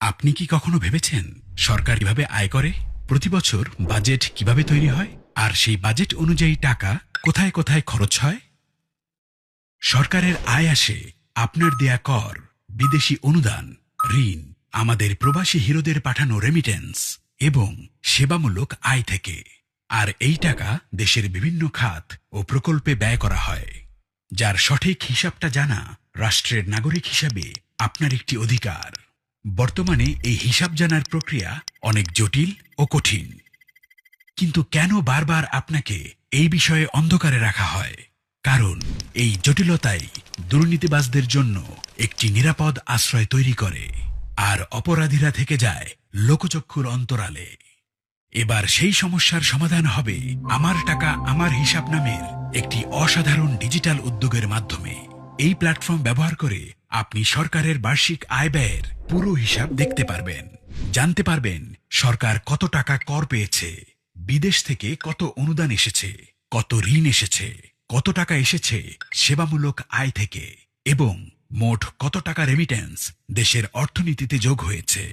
আপনি কি কখনো ভেবেছেন সরকার কিভাবে আয় করে? প্রতি বছর বাজেট কিভাবে তৈরি হয়, আর সেই বাজেট অনুযায়ী টাকা কোথায় কোথায় খরচ হয়? সরকারের আয় আসে আপনার দেয়া কর, বিদেশি অনুদান, ঋণ, আমাদের প্রবাসী হিরোদের পাঠানো রেমিটেন্স এবং সেবামূলক আয় থেকে। আর এই টাকা দেশের বিভিন্ন খাত ও প্রকল্পে ব্যয় করা হয়। যার সঠিক হিসাবটা জানা রাষ্ট্রের নাগরিক হিসাবে আপনার একটি অধিকার। বর্তমানে এই হিসাব জানার প্রক্রিয়া অনেক জটিল ও কঠিন। কিন্তু কেন বারবার আপনাকে এই বিষয়ে অন্ধকারে রাখা হয়? কারণ এই জটিলতাই দুর্নীতিবাজদের জন্য একটি নিরাপদ আশ্রয় তৈরি করে, আর অপরাধীরা থেকে যায় লোকচক্ষুর অন্তরালে। এবার সেই সমস্যার সমাধান হবে আমার টাকা আমার হিসাব নামের একটি অসাধারণ ডিজিটাল উদ্যোগের মাধ্যমে। এই প্ল্যাটফর্ম ব্যবহার করে আপনি সরকারের বার্ষিক আয় ব্যয়ের পুরো হিসাব দেখতে পারবেন, জানতে পারবেন সরকার কত টাকা কর পেয়েছে, বিদেশ থেকে কত অনুদান এসেছে, কত ঋণ এসেছে, কত টাকা এসেছে সেবামূলক আয় থেকে, এবং মোট কত টাকা রেমিটেন্স দেশের অর্থনীতিতে যোগ হয়েছে।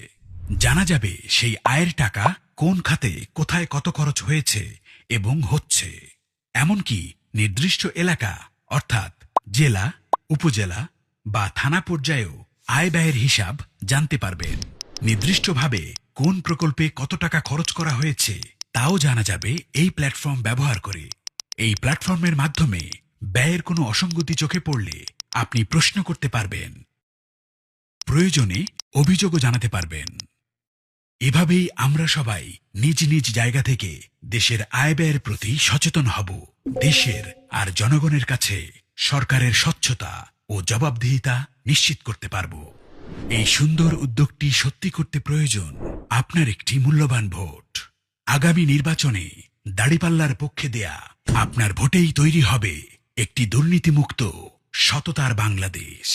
জানা যাবে সেই আয়ের টাকা কোন খাতে কোথায় কত খরচ হয়েছে এবং হচ্ছে। এমনকি নির্দিষ্ট এলাকা অর্থাৎ জেলা, উপজেলা বা থানা পর্যায়েও আয় ব্যয়ের হিসাব জানতে পারবেন। নির্দিষ্টভাবে কোন প্রকল্পে কত টাকা খরচ করা হয়েছে তাও জানা যাবে এই প্ল্যাটফর্ম ব্যবহার করে। এই প্ল্যাটফর্মের মাধ্যমে ব্যয়ের কোনো অসঙ্গতি চোখে পড়লে আপনি প্রশ্ন করতে পারবেন, প্রয়োজনে অভিযোগও জানাতে পারবেন। এভাবেই আমরা সবাই নিজ নিজ জায়গা থেকে দেশের আয় ব্যয়ের প্রতি সচেতন হব। দেশের আর জনগণের কাছে সরকারের স্বচ্ছতা ও জবাবদিহিতা নিশ্চিত করতে পারব। এই সুন্দর উদ্যোগটি সত্যি করতে প্রয়োজন আপনার একটি মূল্যবান ভোট। আগামী নির্বাচনে দাড়িপাল্লার পক্ষে দেয়া আপনার ভোটেই তৈরি হবে একটি দুর্নীতিমুক্ত সততার বাংলাদেশ।